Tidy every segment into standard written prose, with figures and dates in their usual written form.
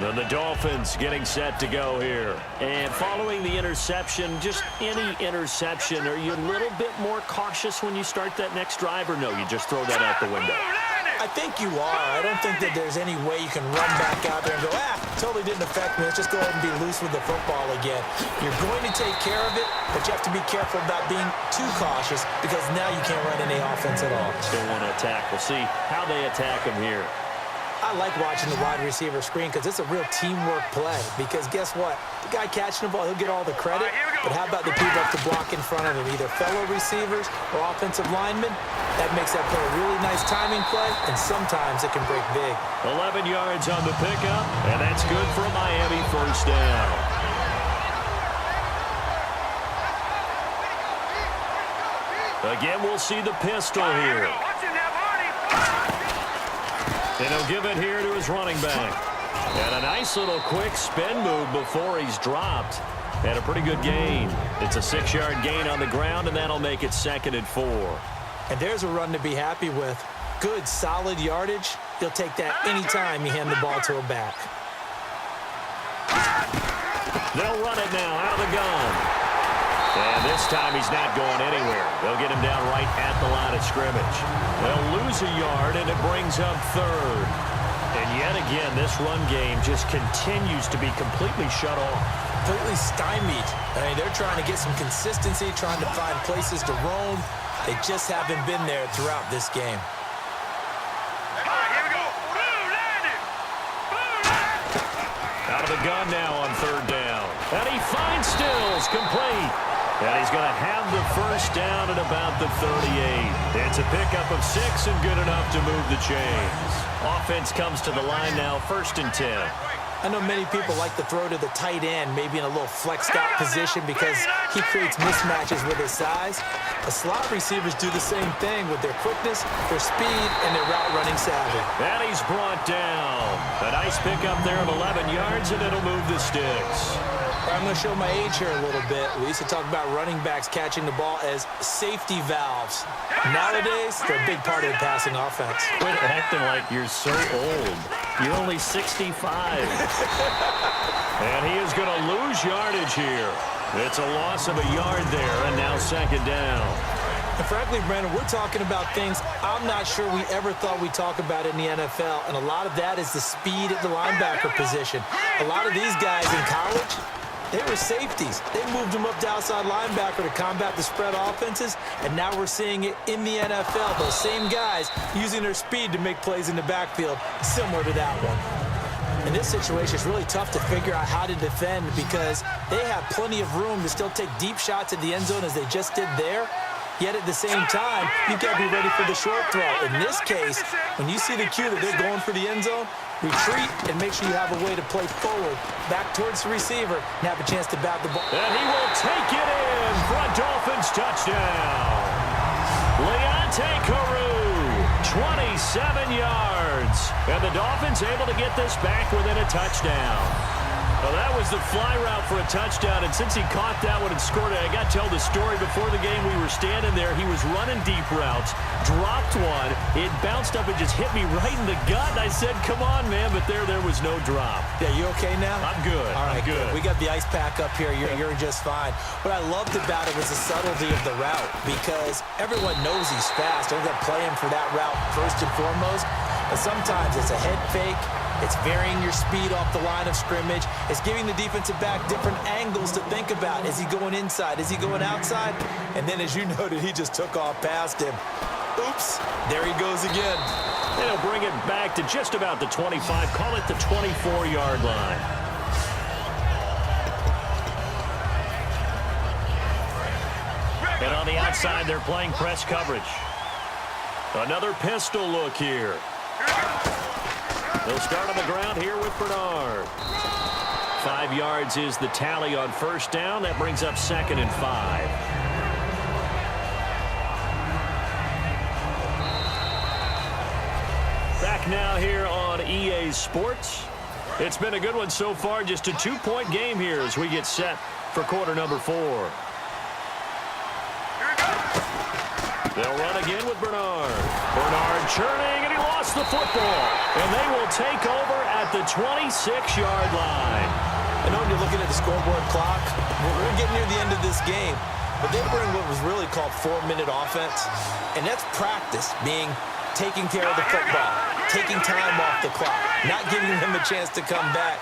And the Dolphins getting set to go here. And following the interception, just any interception, are you a little bit more cautious when you start that next drive, or no, you just throw that out the window? I think you are. I don't think that there's any way you can run back out there and go, totally didn't affect me. Let's just go ahead and be loose with the football again. You're going to take care of it, but you have to be careful about being too cautious because now you can't run any offense at all. Still want to attack. We'll see how they attack him here. I like watching the wide receiver screen because it's a real teamwork play. Because guess what? The guy catching the ball, he'll get all the credit. But how about the people up the block in front of him, either fellow receivers or offensive linemen? That makes that play a really nice timing play, and sometimes it can break big. 11 yards on the pickup, and that's good for a Miami first down. Again, we'll see the pistol here. And he'll give it here to his running back. And a nice little quick spin move before he's dropped. And a pretty good gain. It's a 6-yard gain on the ground, and that'll make it 2nd and 4. And there's a run to be happy with. Good, solid yardage. He'll take that anytime you hand the ball to a back. They'll run it now out of the gun. And this time he's not going anywhere. They'll get him down right at the line of scrimmage. They'll lose a yard, and it brings up 3rd. And yet again, this run game just continues to be completely shut off. Completely stymied. I mean, they're trying to get some consistency, trying to find places to roam. They just haven't been there throughout this game. Out of the gun now on 3rd down. And he finds Stills, complete. And he's going to have the first down at about the 38. It's a pickup of 6 and good enough to move the chains. Offense comes to the line now, 1st and 10. I know many people like to throw to the tight end, maybe in a little flexed out position because he creates mismatches with his size. The slot receivers do the same thing with their quickness, their speed, and their route running savvy. And he's brought down. A nice pickup there of 11 yards, and it'll move the sticks. I'm going to show my age here a little bit. We used to talk about running backs catching the ball as safety valves. Nowadays, they're a big part of the passing offense. Quit acting like you're so old. You're only 65. And he is going to lose yardage here. It's a loss of a yard there, and now 2nd down. And frankly, Brandon, we're talking about things I'm not sure we ever thought we'd talk about in the NFL, and a lot of that is the speed at the linebacker position. A lot of these guys in college, they were safeties. They moved them up to outside linebacker to combat the spread offenses, and now we're seeing it in the NFL. Those same guys using their speed to make plays in the backfield, similar to that one. In this situation, it's really tough to figure out how to defend because they have plenty of room to still take deep shots at the end zone as they just did there. Yet at the same time, you've got to be ready for the short throw. In this case, when you see the cue that they're going for the end zone, retreat and make sure you have a way to play forward, back towards the receiver, and have a chance to bat the ball. And he will take it in for a Dolphins touchdown. Leonte Carroo, 27 yards. And the Dolphins able to get this back within a touchdown. Well, that was the fly route for a touchdown, and since he caught that one and scored it, I got to tell the story. Before the game, we were standing there. He was running deep routes, dropped one. It bounced up and just hit me right in the gut, and I said, come on, man, but there was no drop. Yeah, you okay now? I'm good. All right, I'm good. We got the ice pack up here. You're just fine. What I loved about it was the subtlety of the route because everyone knows he's fast. They're going to play him for that route first and foremost, but sometimes it's a head fake. It's varying your speed off the line of scrimmage. It's giving the defensive back different angles to think about. Is he going inside? Is he going outside? And then, as you noted, he just took off past him. Oops, there he goes again. And he'll bring it back to just about the 25. Call it the 24-yard line. And on the outside, they're playing press coverage. Another pistol look here. They'll start on the ground here with Bernard. 5 yards is the tally on first down. That brings up 2nd and 5. Back now here on EA Sports. It's been a good one so far. Just a 2-point game here as we get set for quarter number 4. They'll run again with Bernard. Bernard churning, and he lost the football. And they will take over at at the 26-yard line. I know when you're looking at the scoreboard clock, we're getting near the end of this game, but they were in what was really called 4-minute offense, and that's practice, being taking care of the football, taking time off the clock, not giving them a chance to come back.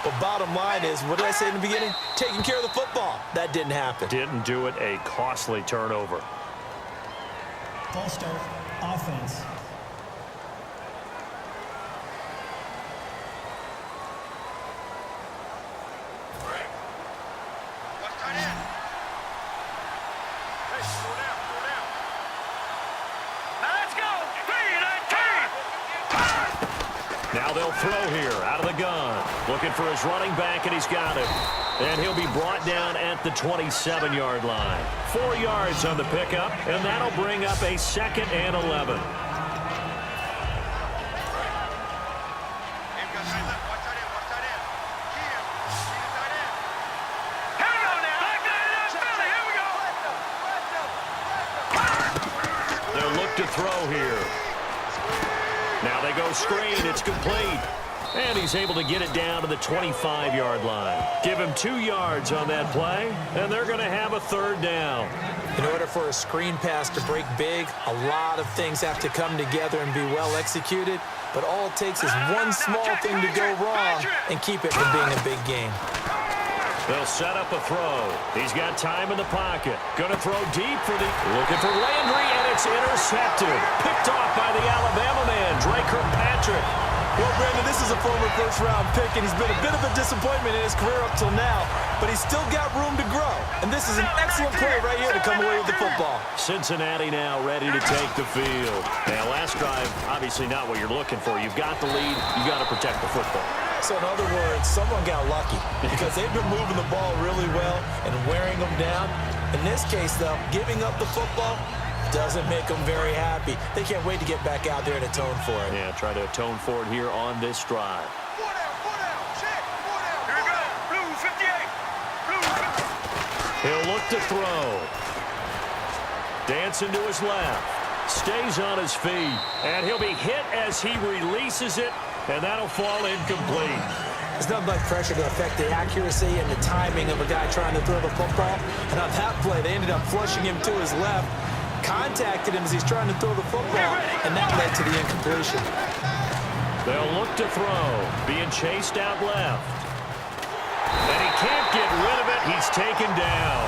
But bottom line is, what did I say in the beginning? Taking care of the football. That didn't happen. Didn't do it, a costly turnover. False start, offense. Now they'll throw here out of the gun. Looking for his running back, and he's got it. And he'll be brought down at the 27-yard line. 4 yards on the pickup, and that'll bring up a 2nd and 11. They'll look to throw here. Now they go screen. It's complete. And he's able to get it down to the 25-yard line. Give him 2 yards on that play, and they're going to have a 3rd down. In order for a screen pass to break big, a lot of things have to come together and be well executed. But all it takes is one small thing to go wrong and keep it from being a big game. They'll set up a throw. He's got time in the pocket. Going to throw deep for the... Looking for Landry, and it's intercepted. Picked off by the Alabama man, Drake Kirkpatrick. Well, Brandon, this is a former first-round pick, and he's been a bit of a disappointment in his career up till now, but he's still got room to grow. And this is an excellent play right here to come away with the football. Cincinnati now ready to take the field. Now, last drive, obviously not what you're looking for. You've got the lead. You've got to protect the football. So, in other words, someone got lucky because they've been moving the ball really well and wearing them down. In this case, though, giving up the football doesn't make them very happy. They can't wait to get back out there and atone for it. Yeah, try to atone for it here on this drive. Check. Here we go. Blue 58. Blue 58. He'll look to throw. Dancing to his left. Stays on his feet. And he'll be hit as he releases it. And that'll fall incomplete. There's nothing like pressure to affect the accuracy and the timing of a guy trying to throw the football. And on that play, they ended up flushing him to his left. Contacted him as he's trying to throw the football, and that led to the incompletion. They'll look to throw, being chased out left. And he can't get rid of it. He's taken down.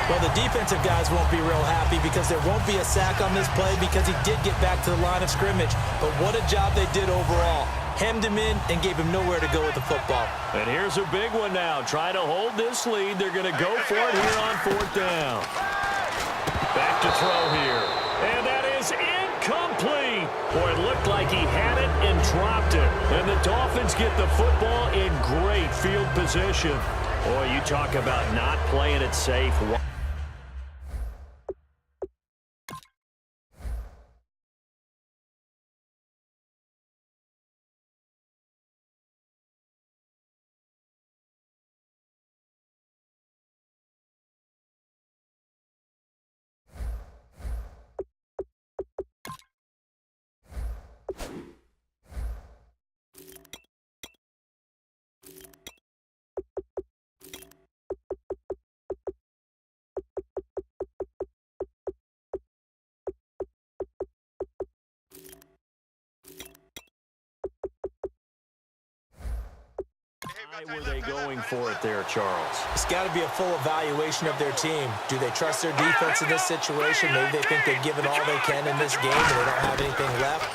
Well, the defensive guys won't be real happy because there won't be a sack on this play because he did get back to the line of scrimmage. But what a job they did overall. Hemmed him in and gave him nowhere to go with the football. And here's a big one now. Trying to hold this lead. They're going to go for it here on 4th down. Back to throw here. And that is incomplete. Boy, it looked like he had it and dropped it. And the Dolphins get the football in great field position. Boy, you talk about not playing it safe. Why were they going for it there, Charles? It's got to be a full evaluation of their team. Do they trust their defense in this situation? Maybe they think they've given all they can in this game and they don't have anything left.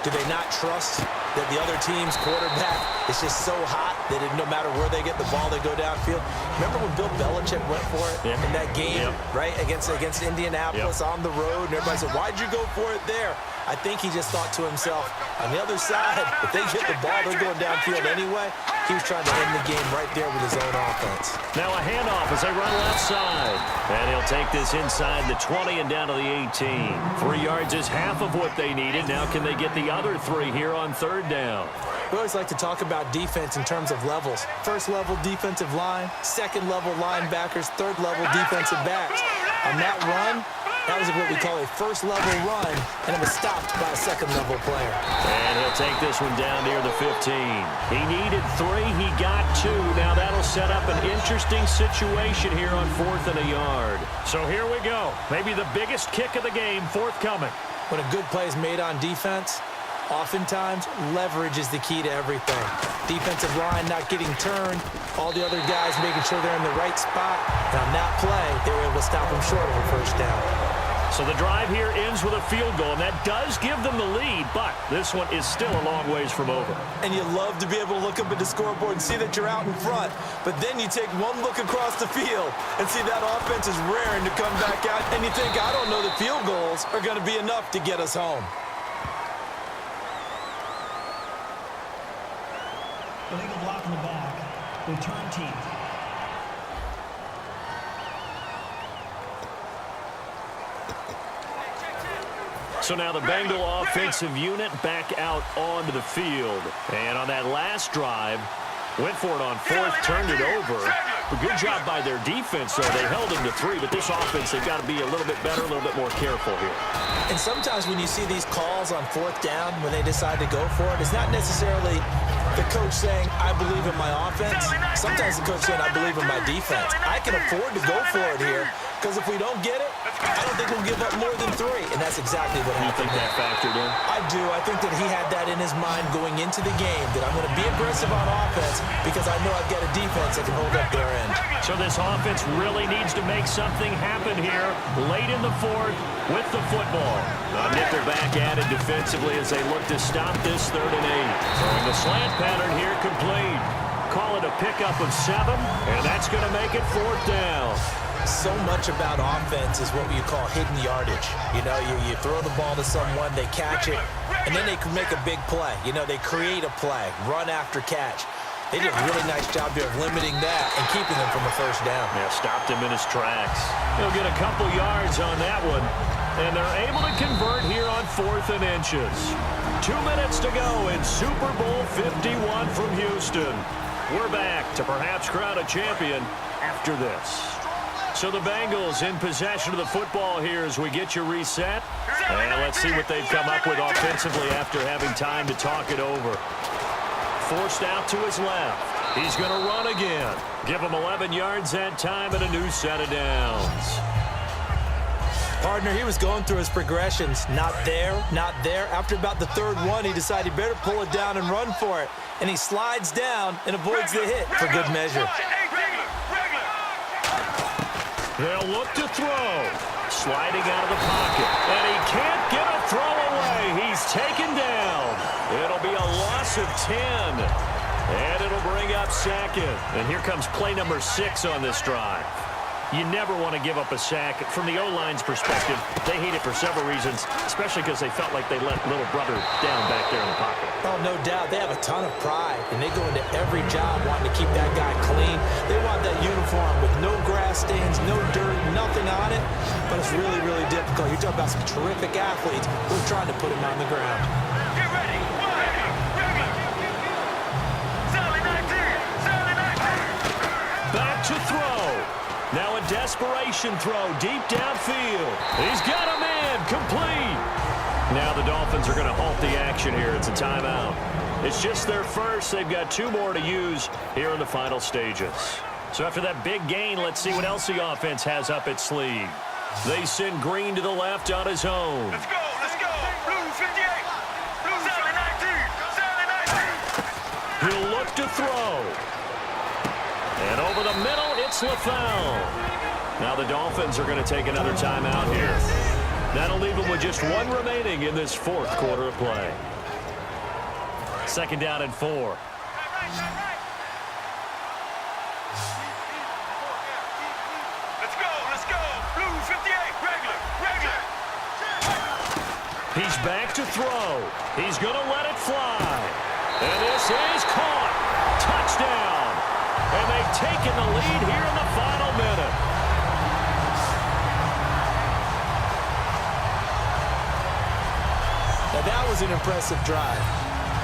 Do they not trust that the other team's quarterback is just so hot that no matter where they get the ball, they go downfield? Remember when Bill Belichick went for it in that game, right, against Indianapolis on the road? And everybody said, why'd you go for it there? I think he just thought to himself, on the other side, if they get the ball, they're going downfield anyway. He was trying to end the game right there with his own offense. Now a handoff as they run left side. And he'll take this inside the 20 and down to the 18. 3 yards is half of what they needed. Now can they get the other 3 here on 3rd down? We always like to talk about defense in terms of levels. First level defensive line, second level linebackers, third level defensive backs. On that run, That was what we call a first-level run, and it was stopped by a second-level player. And he'll take this one down near the 15. He needed 3. He got 2. Now that'll set up an interesting situation here on 4th and a yard. So here we go. Maybe the biggest kick of the game forthcoming. When a good play is made on defense, oftentimes leverage is the key to everything. Defensive line not getting turned, all the other guys making sure they're in the right spot. And on that play, they were able to stop them short of a first down. So the drive here ends with a field goal, and that does give them the lead, but this one is still a long ways from over. And you love to be able to look up at the scoreboard and see that you're out in front, but then you take one look across the field and see that offense is raring to come back out, and you think, I don't know that field goals are going to be enough to get us home. Illegal block in the back. Return team. So now the Bengal offensive unit back out onto the field. And on that last drive, went for it on 4th, turned it over. A good job by their defense, though. They held them to 3, but this offense, they've got to be a little bit better, a little bit more careful here. And sometimes when you see these calls on 4th down, when they decide to go for it, it's not necessarily the coach saying, I believe in my offense. Sometimes the coach saying, I believe in my defense. I can afford to go for it here, because if we don't get it, I don't think we'll give up more than 3. And that's exactly what happened. You think that factored in? I do. I think that he had that in his mind going into the game, that I'm going to be aggressive on offense because I know I've got a defense that can hold up their end. So this offense really needs to make something happen here late in the 4th with the football. Nickelback added defensively as they look to stop this 3rd and 8. Throwing the slant pattern here complete. Call it a pickup of 7, and that's going to make it 4th down. So much about offense is what you call hidden yardage. You know, you throw the ball to someone, they catch it, and then they can make a big play. You know, they create a play, run after catch. They did a really nice job there of limiting that and keeping them from a first down. Yeah, stopped him in his tracks. He'll get a couple yards on that one, and they're able to convert here on 4th and inches. 2 minutes to go in Super Bowl 51 from Houston. We're back to perhaps crown a champion after this. So the Bengals in possession of the football here as we get you reset. And let's see what they've come up with offensively after having time to talk it over. Forced out to his left. He's going to run again. Give him 11 yards that time and a new set of downs. Partner, he was going through his progressions. Not there, not there. After about the 3rd one, he decided he better pull it down and run for it. And he slides down and avoids the hit for good measure. They'll look to throw. Sliding out of the pocket. And he can't get a throw away. He's taken down. It'll be a loss of 10. And it'll bring up 2nd. And here comes play number 6 on this drive. You never want to give up a sack. From the O-line's perspective, they hate it for several reasons, especially because they felt like they let little brother down back there in the pocket. Oh, no doubt. They have a ton of pride, and they go into every job wanting to keep that guy clean. They want that uniform with no grass stains, no dirt, nothing on it, but it's really, really difficult. You're talking about some terrific athletes who are trying to put him on the ground. Get ready. Back to throw. Now a desperation throw deep downfield. He's got him in, complete. Now the Dolphins are going to halt the action here. It's a timeout. It's just their first. They've got 2 more to use here in the final stages. So after that big gain, let's see what else the offense has up its sleeve. They send Green to the left on his own. Let's go. Blue 58. Blue 19. He'll look to throw. And over the middle, it's LaFell. Now the Dolphins are going to take another timeout here. That'll leave them with just 1 remaining in this 4th quarter of play. 2nd down and 4. Let's go. Blue 58. Regular. He's back to throw. He's going to let it fly. And this is caught. Touchdown. And they've taken the lead here in the final minute. Now, that was an impressive drive.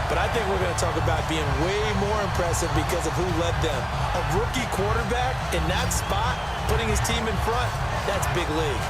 But I think we're going to talk about being way more impressive because of who led them. A rookie quarterback in that spot, putting his team in front, that's big league.